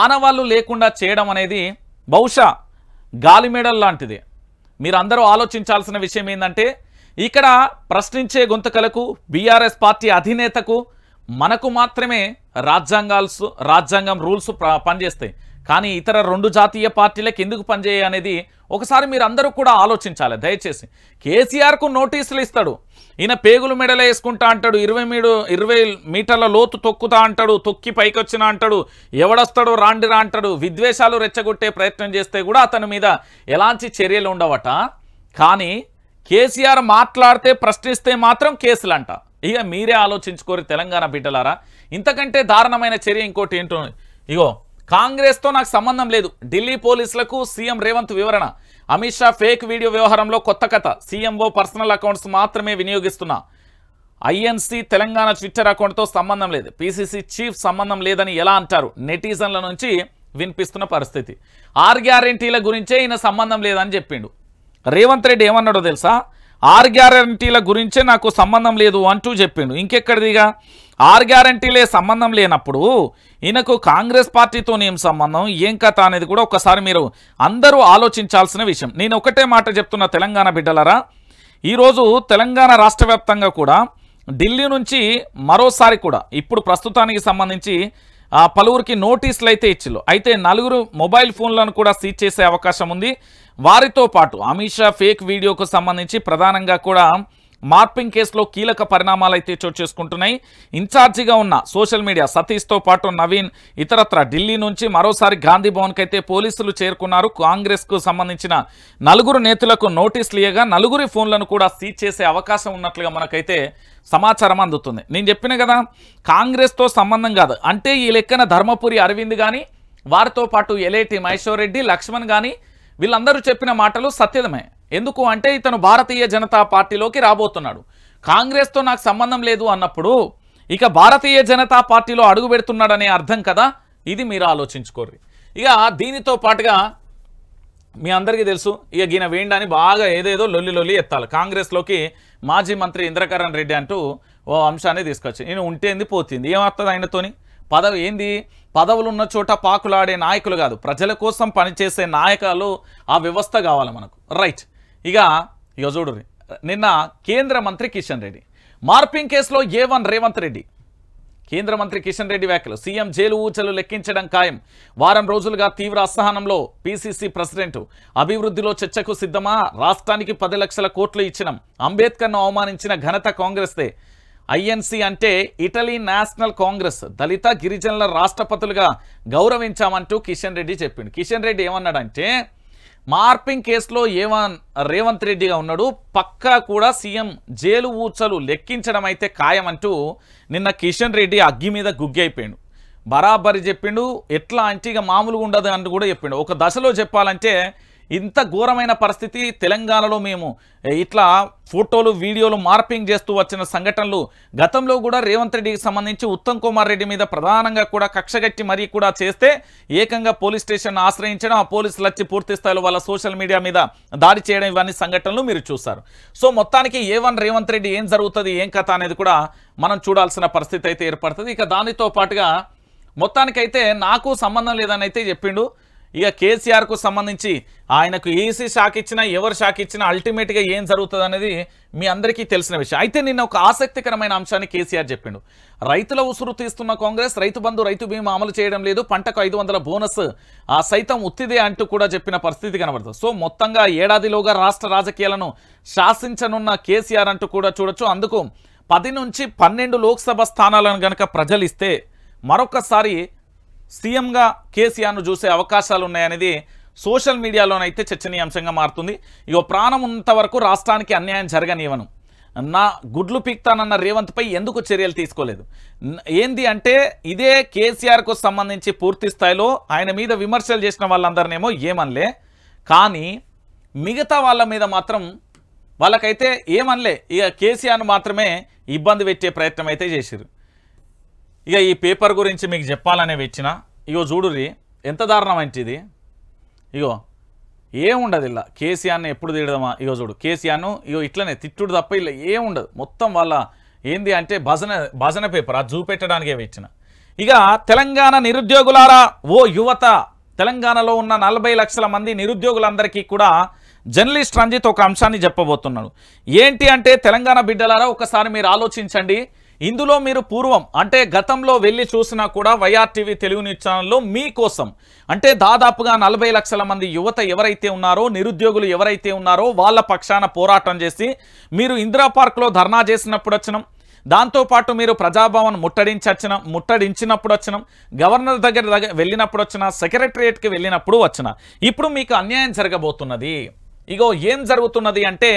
ఆనవాళ్ళు లేకుండా చేయడం అనేది బహుశా గాలిమేడల్ లాంటిది. మీరందరూ ఆలోచించాల్సిన విషయం ఏంటంటే, ఇక్కడ ప్రశ్నించే గొంతుకలకు, బీఆర్ఎస్ పార్టీ అధినేతకు మనకు మాత్రమే రాజ్యాంగం రూల్స్ పనిచేస్తాయి, కానీ ఇతర 2 జాతీయ పార్టీలకు ఎందుకు పనిచేయ అనేది ఒకసారి మీరు అందరూ కూడా ఆలోచించాలి దయచేసి. కేసీఆర్కు నోటీసులు ఇస్తాడు, ఈయన పేగులు మెడలు వేసుకుంటా అంటాడు, 20 మీటర్ల లోతు తొక్కుతా అంటాడు, తొక్కి పైకి వచ్చినా అంటాడు, ఎవడొస్తాడో రాండిరా అంటాడు. విద్వేషాలు రెచ్చగొట్టే ప్రయత్నం చేస్తే కూడా అతని మీద ఎలాంటి చర్యలు ఉండవట. కానీ కేసీఆర్ మాట్లాడితే, ప్రశ్నిస్తే మాత్రం కేసులంట. ఇక మీరే ఆలోచించుకోరు తెలంగాణ బిడ్డలారా. ఇంతకంటే దారుణమైన చర్య ఇంకోటి ఏంటో, ఇగో కాంగ్రెస్తో నాకు సంబంధం లేదు, ఢిల్లీ పోలీసులకు సీఎం రేవంత్ వివరణ. అమిత్ షా ఫేక్ వీడియో వ్యవహారంలో కొత్త కథ, సీఎంఓ పర్సనల్ అకౌంట్స్ మాత్రమే వినియోగిస్తున్నా. ఐఎన్సీ తెలంగాణ ట్విట్టర్ అకౌంట్తో సంబంధం లేదు, పీసీసీ చీఫ్ సంబంధం లేదని ఎలా అంటారు? నెటిజన్ల నుంచి వినిపిస్తున్న పరిస్థితి. 6 గ్యారెంటీల గురించే ఈయన సంబంధం లేదని చెప్పిండు. రేవంత్ రెడ్డి ఏమన్నాడో తెలుసా? 6 గ్యారెంటీల గురించే నాకు సంబంధం లేదు అంటూ చెప్పిండు. ఇంకెక్కడిదిగా 6 గ్యారెంటీలే సంబంధం లేనప్పుడు ఈయనకు కాంగ్రెస్ పార్టీతోనేం సంబంధం, ఏం కథ అనేది కూడా ఒకసారి మీరు అందరూ ఆలోచించాల్సిన విషయం. నేను ఒకటే మాట చెప్తున్నా తెలంగాణ బిడ్డలారా, ఈరోజు తెలంగాణ రాష్ట్ర వ్యాప్తంగా కూడా ఢిల్లీ నుంచి మరోసారి కూడా ఇప్పుడు ప్రస్తుతానికి సంబంధించి పలువురికి నోటీసులు అయితే ఇచ్చిల్లు. అయితే 4 మొబైల్ ఫోన్లను కూడా సీజ్ చేసే అవకాశం ఉంది. వారితో పాటు అమిత్ షా ఫేక్ వీడియోకు సంబంధించి ప్రధానంగా కూడా మార్పింగ్ కేసులో కీలక పరిణామాలు అయితే చోటు చేసుకుంటున్నాయి. ఇన్ఛార్జిగా ఉన్న సోషల్ మీడియా సతీష్తో పాటు నవీన్ ఇతరత్ర ఢిల్లీ నుంచి మరోసారి గాంధీ భవన్కి అయితే పోలీసులు చేరుకున్నారు. కాంగ్రెస్కు సంబంధించిన 4 నేతలకు నోటీసులు ఇవ్వగా 4 ఫోన్లను కూడా సీజ్ చేసే అవకాశం ఉన్నట్లుగా మనకైతే సమాచారం అందుతుంది. నేను చెప్పిన కదా, కాంగ్రెస్తో సంబంధం కాదు అంటే ఈ లెక్కన ధర్మపురి అరవింద్ కానీ, వారితో పాటు ఎలేటి మహేశ్వర్ రెడ్డి, లక్ష్మణ్ కానీ వీళ్ళందరూ చెప్పిన మాటలు సత్యమే. ఎందుకు అంటే ఇతను భారతీయ జనతా పార్టీలోకి రాబోతున్నాడు. కాంగ్రెస్తో నాకు సంబంధం లేదు అన్నప్పుడు ఇక భారతీయ జనతా పార్టీలో అడుగు పెడుతున్నాడనే అర్థం కదా. ఇది మీరు ఆలోచించుకోర్రి. ఇక దీనితో పాటుగా మీ అందరికీ తెలుసు, ఇక ఈయన వేండని బాగా ఏదేదో లొల్లి ఎత్తాలి. కాంగ్రెస్లోకి మాజీ మంత్రి ఇంద్రకరణ్ రెడ్డి అంటూ ఓ అంశాన్ని తీసుకొచ్చి, నేను ఉంటేంది పోతుంది, ఏమవుతుంది ఆయనతోని? పదవి ఏంది? పదవులు ఉన్న చోట పాకులాడే నాయకులు కాదు, ప్రజల కోసం పనిచేసే నాయకులు, ఆ వ్యవస్థ కావాలి మనకు. రైట్. ఇక చూడుర్రి, నిన్న కేంద్ర మంత్రి కిషన్ రెడ్డి మార్పింగ్ కేసులో A1 రేవంత్ రెడ్డి, కేంద్ర మంత్రి కిషన్ రెడ్డి వ్యాఖ్యలు, సీఎం జైలు ఊచలు లెక్కించడం ఖాయం, వారం రోజులుగా తీవ్ర అసహనంలో పీసీసీ ప్రెసిడెంట్, అభివృద్ధిలో చర్చకు సిద్ధమా, రాష్ట్రానికి 10 లక్షల కోట్లు ఇచ్చినాం, అంబేద్కర్ను అవమానించిన ఘనత కాంగ్రెస్దే, ఐఎన్సీ అంటే ఇటలీ నేషనల్ కాంగ్రెస్, దళిత గిరిజనుల రాష్ట్రపతులుగా గౌరవించామంటూ కిషన్ రెడ్డి చెప్పిండు. కిషన్ రెడ్డి ఏమన్నాడంటే, మార్పింగ్ కేసులో A1 రేవంత్ రెడ్డిగా ఉన్నాడు, పక్కా కూడా సీఎం జైలు ఊచలు లెక్కించడం అయితే ఖాయమంటూ నిన్న కిషన్ రెడ్డి అగ్గి మీద గుగ్గి అయిపోయాడు. బరాబరి చెప్పిండు. ఎట్లా అంటే ఇక మామూలుగా ఉండదు అంటూ కూడా చెప్పిండు. ఒక దశలో చెప్పాలంటే ఇంత ఘోరమైన పరిస్థితి తెలంగాణలో మేము ఇట్లా ఫోటోలు వీడియోలు మార్పింగ్ చేస్తూ వచ్చిన సంఘటనలు గతంలో కూడా రేవంత్ రెడ్డికి సంబంధించి ఉత్తమ్ కుమార్ రెడ్డి మీద ప్రధానంగా కూడా కక్షగట్టి మరీ కూడా చేస్తే ఏకంగా పోలీస్ స్టేషన్ ఆశ్రయించడం, ఆ పోలీసులు వచ్చి పూర్తి స్థాయిలో వాళ్ళ సోషల్ మీడియా మీద దాడి చేయడం, ఇవన్నీ సంఘటనలు మీరు చూస్తారు. సో మొత్తానికి A1 రేవంత్ రెడ్డి ఏం జరుగుతుంది, ఏం కథ అనేది కూడా మనం చూడాల్సిన పరిస్థితి అయితే ఏర్పడుతుంది. ఇక దానితో పాటుగా మొత్తానికైతే నాకు సంబంధం లేదని అయితే చెప్పిండు. ఇక కేసీఆర్కు సంబంధించి ఆయనకు ఈసీ షాక్ ఇచ్చినా ఎవరు షాక్ ఇచ్చినా అల్టిమేట్గా ఏం జరుగుతుంది అనేది మీ అందరికీ తెలిసిన విషయం. అయితే నిన్న ఒక ఆసక్తికరమైన అంశాన్ని కేసీఆర్ చెప్పిండు. రైతుల ఉసురు తీస్తున్న కాంగ్రెస్ రైతు బంధు రైతు బీమా అమలు చేయడం లేదు, పంటకు 500 బోనస్ సైతం ఉత్తిదే అంటూ కూడా చెప్పిన పరిస్థితి కనబడుతుంది. సో మొత్తంగా ఏడాదిలోగా రాష్ట్ర రాజకీయాలను శాసించనున్న కేసీఆర్ అంటూ కూడా చూడొచ్చు. అందుకు 10 నుంచి 12 లోక్సభ స్థానాలను గనక ప్రజలు ఇస్తే మరొకసారి సీఎంగా కేసీఆర్ను చూసే అవకాశాలు ఉన్నాయనేది సోషల్ మీడియాలోనైతే చర్చనీయాంశంగా మారుతుంది. ఇగో ప్రాణం ఉన్నంత వరకు రాష్ట్రానికి అన్యాయం జరగనివ్వను, నా గుడ్లు పీక్తానన్న రేవంత్పై ఎందుకు చర్యలు తీసుకోలేదు? ఏంది అంటే ఇదే కేసీఆర్కు సంబంధించి పూర్తి స్థాయిలో ఆయన మీద విమర్శలు చేసిన వాళ్ళందరినేమో ఏమనలే, కానీ మిగతా వాళ్ళ మీద మాత్రం వాళ్ళకైతే ఏమనలే. ఇక కేసీఆర్ను మాత్రమే ఇబ్బంది పెట్టే ప్రయత్నం అయితే చేశారు. ఇక ఈ పేపర్ గురించి మీకు చెప్పాలనే వచ్చిన ఇగో చూడుర్రి ఎంత దారుణం అంటే ఇది. ఇగో ఏముండదు ఇలా కేసీఆర్ని ఎప్పుడు తిడదామా, ఇగో చూడు కేసీఆర్ను ఇగో ఇట్లనే తిట్టుడు తప్ప ఇలా ఏముండదు. మొత్తం వాళ్ళ ఏంది అంటే భజన పేపర్ అది చూపెట్టడానికే వచ్చిన. ఇక తెలంగాణ నిరుద్యోగులారా, ఓ యువత, తెలంగాణలో ఉన్న 40 లక్షల మంది నిరుద్యోగులందరికీ కూడా జర్నలిస్ట్ రంజిత్ ఒక అంశాన్ని చెప్పబోతున్నాడు. ఏంటి అంటే తెలంగాణ బిడ్డలారా ఒకసారి మీరు ఆలోచించండి. ఇందులో మీరు పూర్వం అంటే గతంలో వెళ్ళి చూసినా కూడా వైఆర్టీవీ తెలుగు న్యూస్ ఛానల్లో మీకోసం అంటే దాదాపుగా 40 లక్షల మంది యువత ఎవరైతే ఉన్నారో, నిరుద్యోగులు ఎవరైతే ఉన్నారో వాళ్ళ పక్షాన పోరాటం చేసి మీరు ఇందిరా పార్క్లో ధర్నా చేసినప్పుడు వచ్చినాం, దాంతోపాటు మీరు ప్రజాభవన్ ముట్టడించినప్పుడు వచ్చినాం, గవర్నర్ దగ్గర వెళ్ళినప్పుడు వచ్చిన, సెక్రటరియట్కి వెళ్ళినప్పుడు వచ్చిన. ఇప్పుడు మీకు అన్యాయం జరగబోతున్నది. ఇగో ఏం జరుగుతున్నది అంటే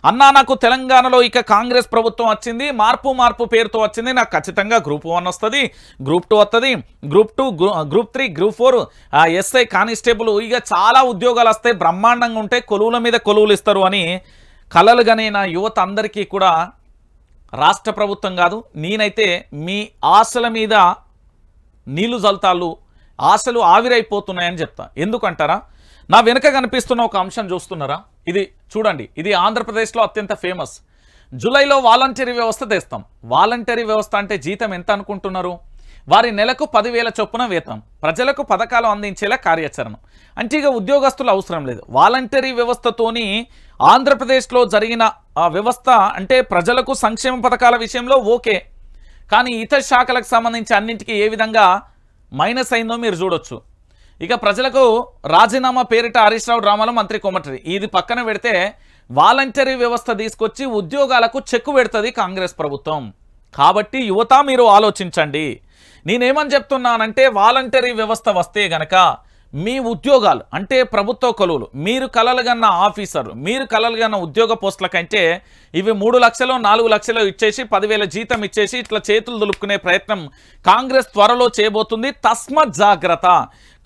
అన్నా నాకు తెలంగాణలో ఇక కాంగ్రెస్ ప్రభుత్వం వచ్చింది, మార్పు పేరుతో వచ్చింది, నాకు ఖచ్చితంగా గ్రూప్ 1 వస్తుంది, గ్రూప్ 2 వస్తుంది, group 2 group 3 group 4 SI constable ఇక చాలా ఉద్యోగాలు వస్తాయి, బ్రహ్మాండంగా ఉంటే కొలువుల మీద కొలువులు ఇస్తారు అని కలలుగానే నా యువత అందరికీ కూడా రాష్ట్ర ప్రభుత్వం కాదు, నేనైతే మీ ఆశల మీద నీళ్లు జల్తాలు, ఆశలు ఆవిరైపోతున్నాయని చెప్తా. ఎందుకంటారా, నా వెనుక కనిపిస్తున్న ఒక అంశం చూస్తున్నారా, ఇది చూడండి. ఇది ఆంధ్రప్రదేశ్లో అత్యంత ఫేమస్. జూలైలో వాలంటరీ వ్యవస్థ తెస్తాం. వాలంటరీ వ్యవస్థ అంటే జీతం ఎంత అనుకుంటున్నారు? వారి నెలకు 10,000 చొప్పున వేతనం, ప్రజలకు పథకాలు అందించేలా కార్యాచరణ. అంటే ఇక ఉద్యోగస్తులు అవసరం లేదు. వాలంటరీ వ్యవస్థతోని ఆంధ్రప్రదేశ్లో జరిగిన ఆ వ్యవస్థ అంటే ప్రజలకు సంక్షేమ పథకాల విషయంలో ఓకే, కానీ ఇతర శాఖలకు సంబంధించి అన్నింటికీ ఏ విధంగా మైనస్ అయిందో మీరు చూడొచ్చు. ఇక ప్రజలకు రాజీనామా పేరిట హరీష్ రావు డ్రామాలో మంత్రి కోమటిరెడ్డి, ఇది పక్కన పెడితే వాలంటరీ వ్యవస్థ తీసుకొచ్చి ఉద్యోగాలకు చెక్కు పెడుతుంది కాంగ్రెస్ ప్రభుత్వం. కాబట్టి యువత మీరు ఆలోచించండి. నేనేమని చెప్తున్నానంటే వాలంటరీ వ్యవస్థ వస్తే గనక మీ ఉద్యోగాలు అంటే ప్రభుత్వ కొలువులు, మీరు కలలుగన్న ఆఫీసర్లు, మీరు కలలుగన్న ఉద్యోగ పోస్టుల కంటే ఇవి 3 లక్షలు 4 లక్షలు ఇచ్చేసి 10,000 జీతం ఇచ్చేసి ఇట్లా చేతులు దులుపుకునే ప్రయత్నం కాంగ్రెస్ త్వరలో చేయబోతుంది. తస్మత్ జాగ్రత్త.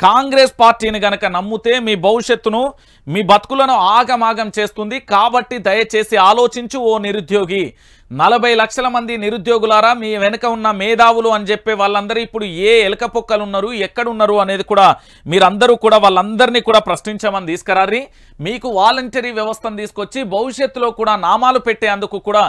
కాంగ్రెస్ పార్టీని గనక నమ్మితే మీ భవిష్యత్తును మీ బతుకులను ఆగమాగం చేస్తుంది. కాబట్టి దయచేసి ఆలోచించు ఓ నిరుద్యోగి. 40 లక్షల మంది నిరుద్యోగులారా, మీ వెనుక ఉన్న మేధావులు అని చెప్పే వాళ్ళందరూ ఇప్పుడు ఏ ఎలక పొక్కలు ఉన్నారు, ఎక్కడున్నారు అనేది కూడా మీరందరూ కూడా వాళ్ళందరినీ కూడా ప్రశ్నించమని తీసుకురారి. మీకు వాలంటరీ వ్యవస్థను తీసుకొచ్చి భవిష్యత్తులో కూడా నామాలు పెట్టేందుకు కూడా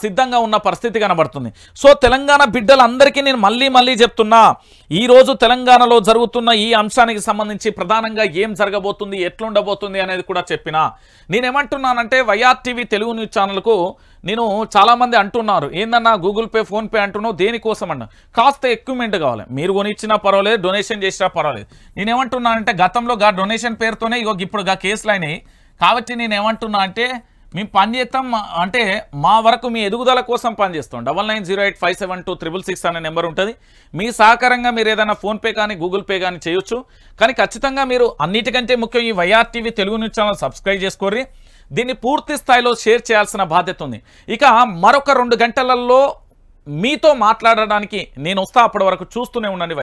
సిద్ధంగా ఉన్న పరిస్థితి కనబడుతుంది. సో తెలంగాణ బిడ్డలందరికీ నేను మళ్ళీ చెప్తున్నా, ఈరోజు తెలంగాణలో జరుగుతున్న ఈ అంశానికి సంబంధించి ప్రధానంగా ఏం జరగబోతుంది, ఎట్లుండబోతుంది అనేది కూడా చెప్పినా. నేనేమంటున్నానంటే వైఆర్టీవీ తెలుగు న్యూస్ ఛానల్కు నేను చాలామంది అంటున్నారు, ఏందన్నా గూగుల్ పే ఫోన్పే అంటున్నావు దేనికోసం అన్నా, కాస్త ఎక్విప్మెంట్ కావాలి, మీరు కొనిచ్చినా పర్వాలేదు, డొనేషన్ చేసినా పర్వాలేదు. నేనేమంటున్నానంటే గతంలో డొనేషన్ పేరుతోనే ఇప్పుడు కేసులు అయినాయి. కాబట్టి నేనేమంటున్నా అంటే మేము పనిచేస్తాం అంటే మా వరకు మీ ఎదుగుదల కోసం పనిచేస్తాం. 9908572666 అనే నెంబర్ ఉంటుంది. మీ సహకారంగా మీరు ఏదైనా ఫోన్పే కానీ గూగుల్ పే కానీ చేయొచ్చు. కానీ ఖచ్చితంగా మీరు అన్నిటికంటే ముఖ్యం ఈ YRTV Telugu news channel subscribe చేసుకోర్రి. దీన్ని పూర్తి స్థాయిలో షేర్ చేయాల్సిన బాధ్యత ఉంది. ఇక మరొక 2 గంటలలో మీతో మాట్లాడడానికి నేను వస్తా. అప్పటి వరకు చూస్తూనే ఉండండి.